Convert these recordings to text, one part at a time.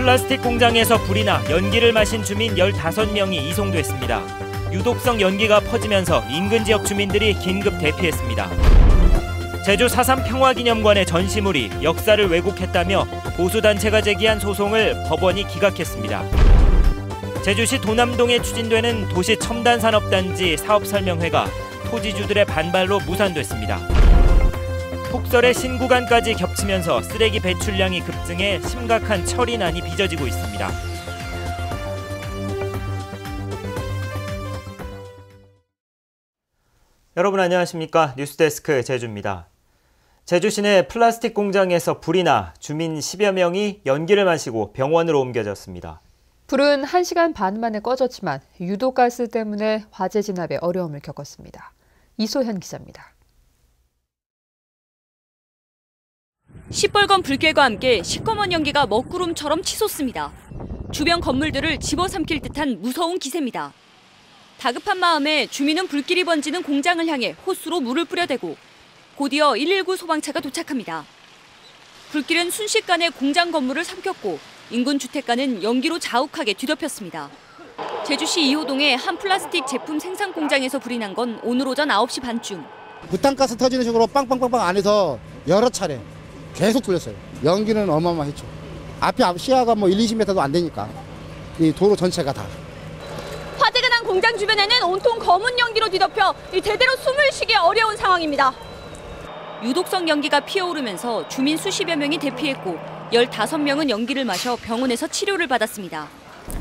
플라스틱 공장에서 불이 나 연기를 마신 주민 15명이 이송됐습니다. 유독성 연기가 퍼지면서 인근 지역 주민들이 긴급 대피했습니다. 제주 4.3 평화기념관의 전시물이 역사를 왜곡했다며 보수단체가 제기한 소송을 법원이 기각했습니다. 제주시 도남동에 추진되는 도시 첨단산업단지 사업설명회가 토지주들의 반발로 무산됐습니다. 폭설의 신구간까지 겹치면서 쓰레기 배출량이 급증해 심각한 처리난이 빚어지고 있습니다. 여러분 안녕하십니까? 뉴스데스크 제주입니다. 제주 시내 플라스틱 공장에서 불이 나 주민 10여 명이 연기를 마시고 병원으로 옮겨졌습니다. 불은 1시간 반 만에 꺼졌지만 유독가스 때문에 화재 진압에 어려움을 겪었습니다. 이소현 기자입니다. 시뻘건 불길과 함께 시꺼먼 연기가 먹구름처럼 치솟습니다. 주변 건물들을 집어삼킬 듯한 무서운 기세입니다. 다급한 마음에 주민은 불길이 번지는 공장을 향해 호스로 물을 뿌려대고 곧이어 119 소방차가 도착합니다. 불길은 순식간에 공장 건물을 삼켰고 인근 주택가는 연기로 자욱하게 뒤덮였습니다. 제주시 2호동의 한 플라스틱 제품 생산 공장에서 불이 난 건 오늘 오전 9시 반쯤. 부탄가스 터지는 식으로 빵빵빵빵 안에서 여러 차례 계속 뚫렸어요. 연기는 어마어마했죠. 앞에 시야가 1, 20m도 안 되니까 이 도로 전체가 다. 화재가 난 공장 주변에는 온통 검은 연기로 뒤덮여 제대로 숨을 쉬기 어려운 상황입니다. 유독성 연기가 피어오르면서 주민 수십여 명이 대피했고 15명은 연기를 마셔 병원에서 치료를 받았습니다.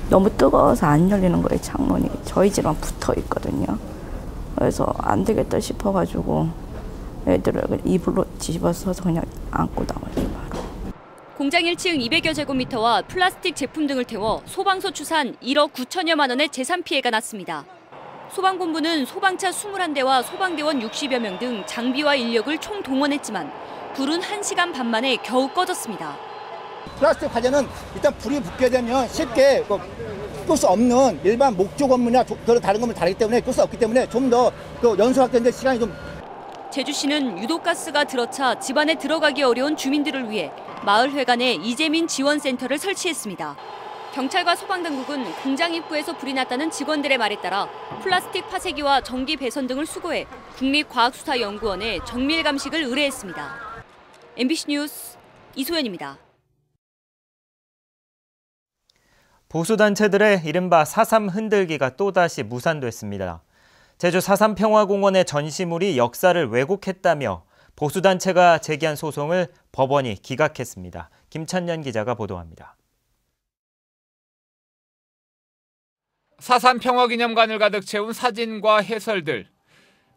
너무 뜨거워서 안 열리는 거예요, 창문이. 저희 집만 붙어 있거든요. 그래서 안 되겠다 싶어가지고 애들을 이불로 뒤집어서 그냥 안고 나와요, 바로. 공장 1층 200여 제곱미터와 플라스틱 제품 등을 태워 소방서 추산 1억 9천여만 원의 재산 피해가 났습니다. 소방본부는 소방차 21대와 소방대원 60여 명 등 장비와 인력을 총동원했지만 불은 1시간 반 만에 겨우 꺼졌습니다. 플라스틱 화재는 일단 불이 붙게 되면 쉽게 끌 수 없는 일반 목조 건물이나 다른 건물 다르기 때문에 끌 수 없기 때문에 좀 더 연소확대하는데 시간이 좀. 제주시는 유독가스가 들어차 집안에 들어가기 어려운 주민들을 위해 마을회관에 이재민 지원센터를 설치했습니다. 경찰과 소방당국은 공장 입구에서 불이 났다는 직원들의 말에 따라 플라스틱 파쇄기와 전기 배선 등을 수거해 국립과학수사연구원에 정밀 감식을 의뢰했습니다. MBC 뉴스 이소연입니다. 보수단체들의 이른바 4.3 흔들기가 또다시 무산됐습니다. 제주 4.3 평화공원의 전시물이 역사를 왜곡했다며 보수단체가 제기한 소송을 법원이 기각했습니다. 김찬년 기자가 보도합니다. 4.3 평화기념관을 가득 채운 사진과 해설들.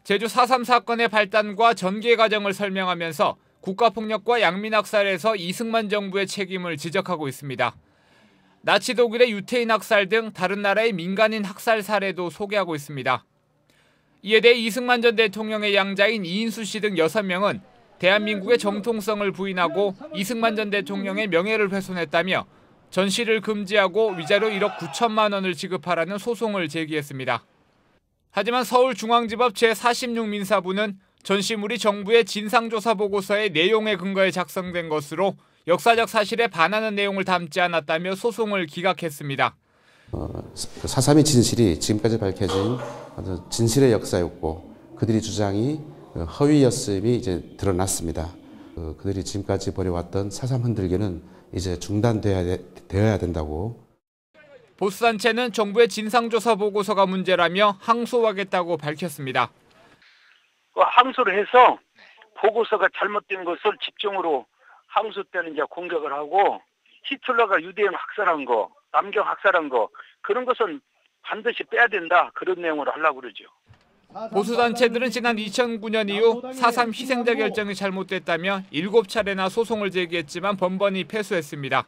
제주 4.3 사건의 발단과 전개 과정을 설명하면서 국가폭력과 양민학살에서 이승만 정부의 책임을 지적하고 있습니다. 나치 독일의 유태인 학살 등 다른 나라의 민간인 학살 사례도 소개하고 있습니다. 이에 대해 이승만 전 대통령의 양자인 이인수 씨 등 6명은 대한민국의 정통성을 부인하고 이승만 전 대통령의 명예를 훼손했다며 전시를 금지하고 위자료 1억 9천만 원을 지급하라는 소송을 제기했습니다. 하지만 서울중앙지법 제46민사부는 전시물이 정부의 진상조사보고서의 내용에 근거해 작성된 것으로 역사적 사실에 반하는 내용을 담지 않았다며 소송을 기각했습니다. 4.3의 진실이 지금까지 밝혀진 진실의 역사였고 그들의 주장이 허위였음이 이제 드러났습니다. 그들이 지금까지 벌여왔던 4.3 흔들기는 이제 중단되어야 된다고. 보수단체는 정부의 진상조사 보고서가 문제라며 항소하겠다고 밝혔습니다. 항소를 해서 보고서가 잘못된 것을 집중으로 항소 때는 이제 공격을 하고 히틀러가 유대인 학살한 거, 남경 학살한 거 그런 것은 반드시 빼야 된다 그런 내용으로 하려고 그러죠. 보수단체들은 지난 2009년 이후 4.3 희생자 결정이 잘못됐다며 7차례나 소송을 제기했지만 번번이 패소했습니다.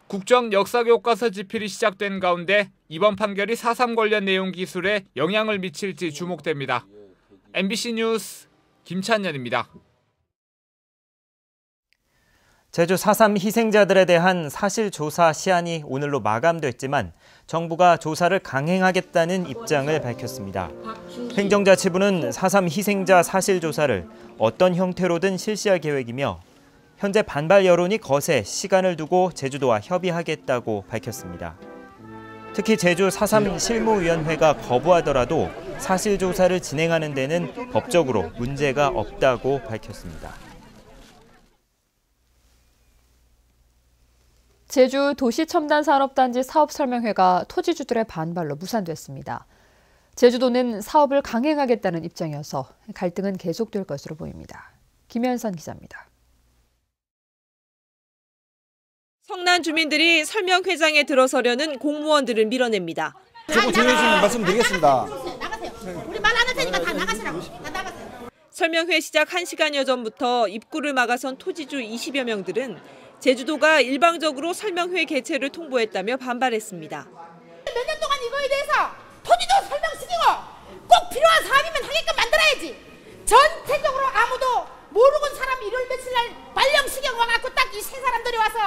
국정 역사교과서 집필이 시작된 가운데 이번 판결이 4.3 관련 내용 기술에 영향을 미칠지 주목됩니다. MBC 뉴스 김찬년입니다. 제주 4.3 희생자들에 대한 사실조사 시한이 오늘로 마감됐지만 정부가 조사를 강행하겠다는 입장을 밝혔습니다. 행정자치부는 4.3 희생자 사실조사를 어떤 형태로든 실시할 계획이며 현재 반발 여론이 거세 시간을 두고 제주도와 협의하겠다고 밝혔습니다. 특히 제주 4.3 실무위원회가 거부하더라도 사실조사를 진행하는 데는 법적으로 문제가 없다고 밝혔습니다. 제주 도시첨단산업단지 사업설명회가 토지주들의 반발로 무산됐습니다. 제주도는 사업을 강행하겠다는 입장이어서 갈등은 계속될 것으로 보입니다. 김현선 기자입니다. 성난 주민들이 설명회장에 들어서려는 공무원들을 밀어냅니다. 조금 조용히 좀 말씀드리겠습니다. 나가세요. 우리 말 안 할 테니까 다 나가시라고. 다 나가세요. 설명회 시작 1시간여 전부터 입구를 막아선 토지주 20여 명들은 제주도가 일방적으로 설명회 개최를 통보했다며 반발했습니다. 몇 년 동안 이거에 대해서 토지도 설명시키고 꼭 필요한 사업이면 하게끔 만들어야지. 전체적으로 아무도 모르는 사람이 일요일 며칠 날 발령시경 와갖고 딱 이 세 사람들이 와서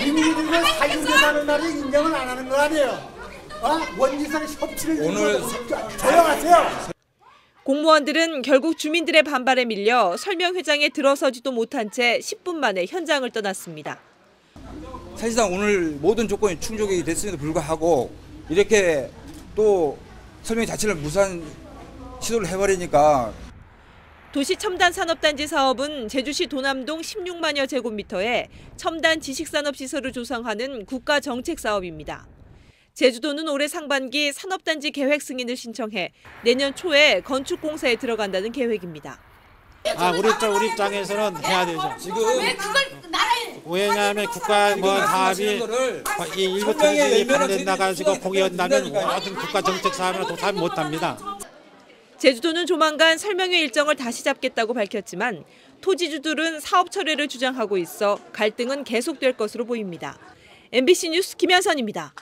이민들은 사유재산의 날에 인정을 안 하는 거 아니에요? 원지상 협치를 오늘 조용하세요. 공무원들은 결국 주민들의 반발에 밀려 설명회장에 들어서지도 못한 채 10분 만에 현장을 떠났습니다. 사실상 오늘 모든 조건이 충족이 됐음에도 불구하고 이렇게 또 설명 자체를 무산 시도를 해버리니까 도시첨단산업단지 사업은 제주시 도남동 16만여 제곱미터에 첨단 지식산업시설을 조성하는 국가정책사업입니다. 제주도는 올해 상반기 산업단지 계획 승인을 신청해 내년 초에 건축공사에 들어간다는 계획입니다. 우리 입장에서는 해야 되죠. 지금 왜 그걸 나라에 왜냐하면 국가 사업이 일부 토지에 반대나가지고 공유한다면 모든 국가 정책 사업이나 도 사업 못합니다. 제주도는 조만간 설명회 일정을 다시 잡겠다고 밝혔지만 토지주들은 사업 철회를 주장하고 있어 갈등은 계속될 것으로 보입니다. MBC 뉴스 김현선입니다.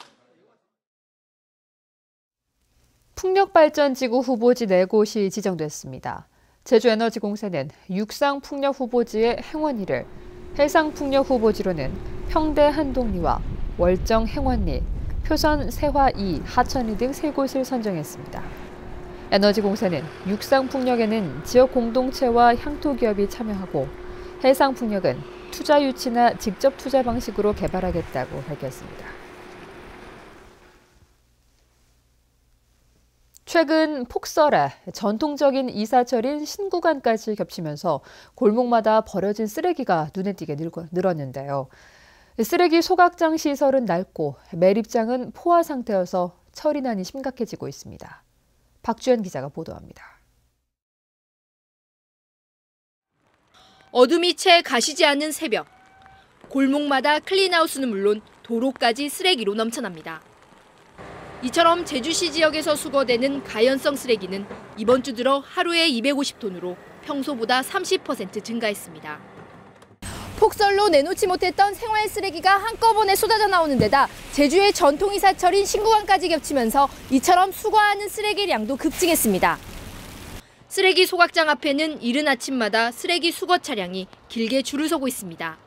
풍력발전지구 후보지 4곳이 지정됐습니다. 제주에너지공사는 육상풍력 후보지의 행원리를, 해상풍력 후보지로는 평대 한동리와 월정 행원리, 표선 세화 2, 하천리 등 3곳을 선정했습니다. 에너지공사는 육상풍력에는 지역 공동체와 향토기업이 참여하고 해상풍력은 투자 유치나 직접 투자 방식으로 개발하겠다고 밝혔습니다. 최근 폭설에 전통적인 이사철인 신구간까지 겹치면서 골목마다 버려진 쓰레기가 눈에 띄게 늘었는데요. 쓰레기 소각장 시설은 낡고 매립장은 포화 상태여서 처리난이 심각해지고 있습니다. 박주연 기자가 보도합니다. 어둠이 채 가시지 않는 새벽. 골목마다 클린하우스는 물론 도로까지 쓰레기로 넘쳐납니다. 이처럼 제주시 지역에서 수거되는 가연성 쓰레기는 이번 주 들어 하루에 250톤으로 평소보다 30% 증가했습니다. 폭설로 내놓지 못했던 생활 쓰레기가 한꺼번에 쏟아져 나오는 데다 제주의 전통이사철인 신구간까지 겹치면서 이처럼 수거하는 쓰레기량도 급증했습니다. 쓰레기 소각장 앞에는 이른 아침마다 쓰레기 수거 차량이 길게 줄을 서고 있습니다.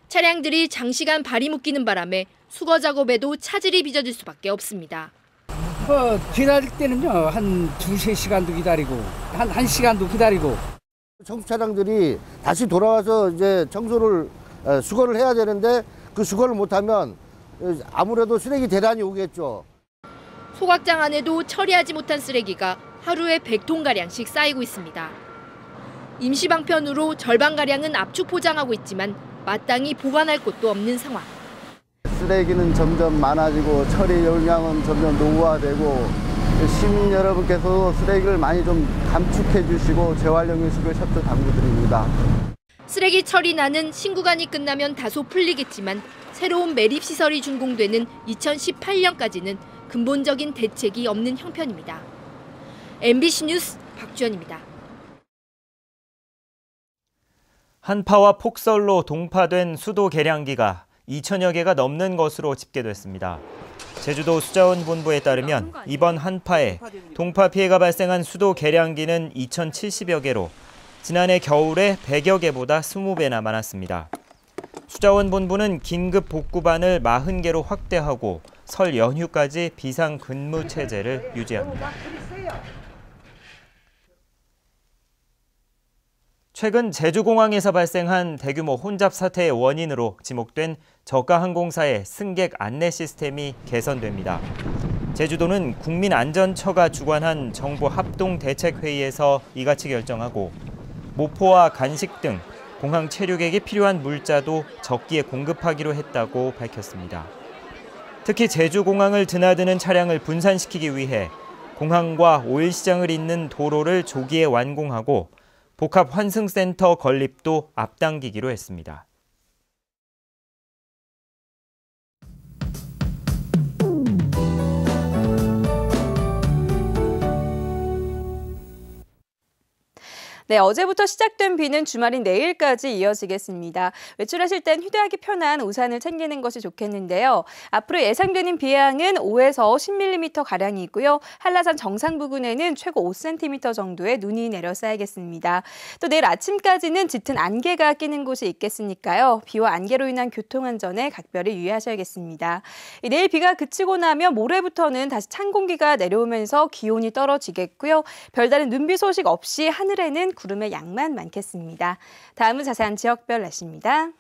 차량들이 장시간 발이 묶이는 바람에 수거 작업에도 차질이 빚어질 수밖에 없습니다. 기다릴 때는요, 한 2-3시간도 기다리고, 한 1시간도 기다리고. 청소 차량들이 다시 돌아와서 이제 청소를 수거를 해야 되는데 그 수거를 못하면 아무래도 쓰레기 대란이 오겠죠. 소각장 안에도 처리하지 못한 쓰레기가 하루에 100톤가량씩 쌓이고 있습니다. 임시 방편으로 절반가량은 압축 포장하고 있지만 마땅히 보관할 곳도 없는 상황. 쓰레기는 점점 많아지고 처리 용량은 점점 노후화되고 시민 여러분께서 쓰레기를 많이 좀 감축해 주시고 재활용 수거에 협조 당부드립니다. 쓰레기 처리난은 신구간이 끝나면 다소 풀리겠지만 새로운 매립시설이 준공되는 2018년까지는 근본적인 대책이 없는 형편입니다. MBC 뉴스 박주연입니다. 한파와 폭설로 동파된 수도 계량기가 2천여 개가 넘는 것으로 집계됐습니다. 제주도 수자원본부에 따르면 이번 한파에 동파 피해가 발생한 수도 계량기는 2,070여 개로 지난해 겨울에 100여 개보다 20배나 많았습니다. 수자원본부는 긴급 복구반을 40개로 확대하고 설 연휴까지 비상근무 체제를 유지합니다. 최근 제주공항에서 발생한 대규모 혼잡 사태의 원인으로 지목된 저가항공사의 승객 안내 시스템이 개선됩니다. 제주도는 국민안전처가 주관한 정부 합동대책회의에서 이같이 결정하고 모포와 간식 등 공항 체류객에 필요한 물자도 적기에 공급하기로 했다고 밝혔습니다. 특히 제주공항을 드나드는 차량을 분산시키기 위해 공항과 오일시장을 잇는 도로를 조기에 완공하고 복합환승센터 건립도 앞당기기로 했습니다. 네, 어제부터 시작된 비는 주말인 내일까지 이어지겠습니다. 외출하실 땐 휴대하기 편한 우산을 챙기는 것이 좋겠는데요. 앞으로 예상되는 비 양은 5에서 10mm가량이고요. 한라산 정상 부근에는 최고 5cm 정도의 눈이 내려 쌓이겠습니다. 또 내일 아침까지는 짙은 안개가 끼는 곳이 있겠으니까요. 비와 안개로 인한 교통안전에 각별히 유의하셔야겠습니다. 내일 비가 그치고 나면 모레부터는 다시 찬 공기가 내려오면서 기온이 떨어지겠고요. 별다른 눈비 소식 없이 하늘에는 구름의 양만 많겠습니다. 다음은 자세한 지역별 날씨입니다.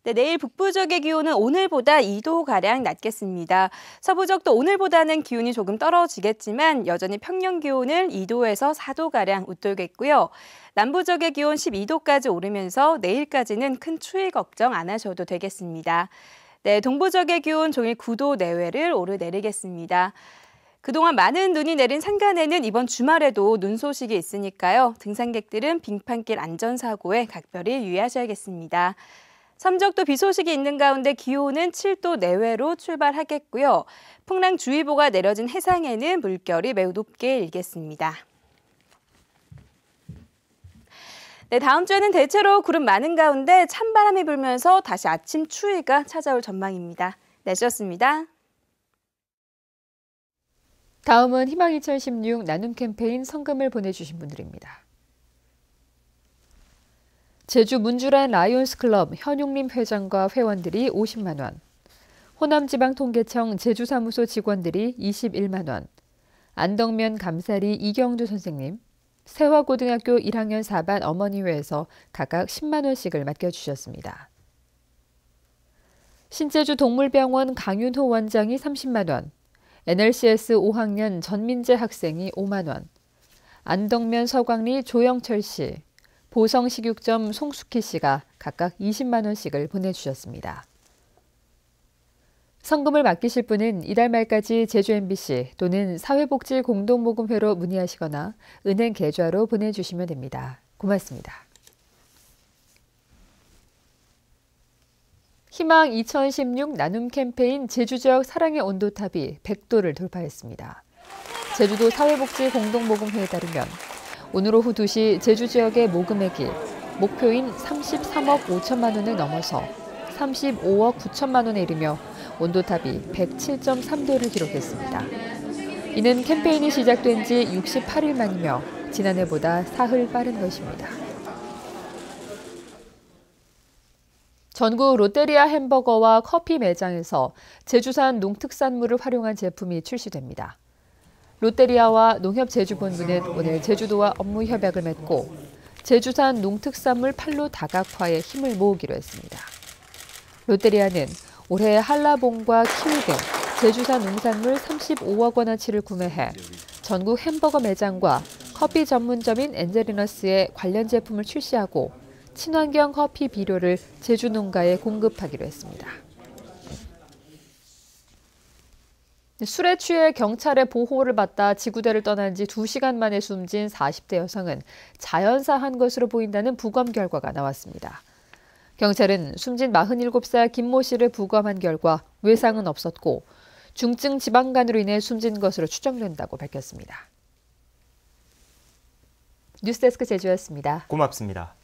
네, 내일 북부 지역의 기온은 오늘보다 2도가량 낮겠습니다. 서부 지역도 오늘보다는 기온이 조금 떨어지겠지만 여전히 평년 기온은 2도에서 4도가량 웃돌겠고요. 남부 지역의 기온 12도까지 오르면서 내일까지는 큰 추위 걱정 안 하셔도 되겠습니다. 네, 동부 지역의 기온 종일 9도 내외를 오르내리겠습니다. 그동안 많은 눈이 내린 산간에는 이번 주말에도 눈 소식이 있으니까요. 등산객들은 빙판길 안전사고에 각별히 유의하셔야겠습니다. 삼척도 비 소식이 있는 가운데 기온은 7도 내외로 출발하겠고요. 풍랑주의보가 내려진 해상에는 물결이 매우 높게 일겠습니다. 네, 다음 주에는 대체로 구름 많은 가운데 찬바람이 불면서 다시 아침 추위가 찾아올 전망입니다. 날씨였습니다. 다음은 희망 2016 나눔 캠페인 성금을 보내주신 분들입니다. 제주 문주란 라이온스 클럽 현용림 회장과 회원들이 50만 원, 호남지방통계청 제주사무소 직원들이 21만 원, 안덕면 감사리 이경두 선생님, 세화고등학교 1학년 4반 어머니회에서 각각 10만 원씩을 맡겨주셨습니다. 신제주 동물병원 강윤호 원장이 30만 원, NLCS 5학년 전민재 학생이 5만 원, 안덕면 서광리 조영철 씨, 보성식육점 송숙희 씨가 각각 20만 원씩을 보내주셨습니다. 성금을 맡기실 분은 이달 말까지 제주 MBC 또는 사회복지공동모금회로 문의하시거나 은행 계좌로 보내주시면 됩니다. 고맙습니다. 희망 2016 나눔 캠페인 제주지역 사랑의 온도탑이 100도를 돌파했습니다. 제주도 사회복지공동모금회에 따르면 오늘 오후 2시 제주 지역의 모금액이 목표인 33억 5천만 원을 넘어서 35억 9천만 원에 이르며 온도탑이 107.3도를 기록했습니다. 이는 캠페인이 시작된 지 68일 만이며 지난해보다 사흘 빠른 것입니다. 전국 롯데리아 햄버거와 커피 매장에서 제주산 농특산물을 활용한 제품이 출시됩니다. 롯데리아와 농협제주본부는 오늘 제주도와 업무 협약을 맺고 제주산 농특산물 판로 다각화에 힘을 모으기로 했습니다. 롯데리아는 올해 한라봉과 키위 등 제주산 농산물 35억 원어치를 구매해 전국 햄버거 매장과 커피 전문점인 엔젤리너스에 관련 제품을 출시하고 친환경 커피 비료를 제주 농가에 공급하기로 했습니다. 술에 취해 경찰의 보호를 받다 지구대를 떠난 지 2시간 만에 숨진 40대 여성은 자연사한 것으로 보인다는 부검 결과가 나왔습니다. 경찰은 숨진 47살 김모 씨를 부검한 결과 외상은 없었고 중증 지방간으로 인해 숨진 것으로 추정된다고 밝혔습니다. 뉴스데스크 제주였습니다. 고맙습니다.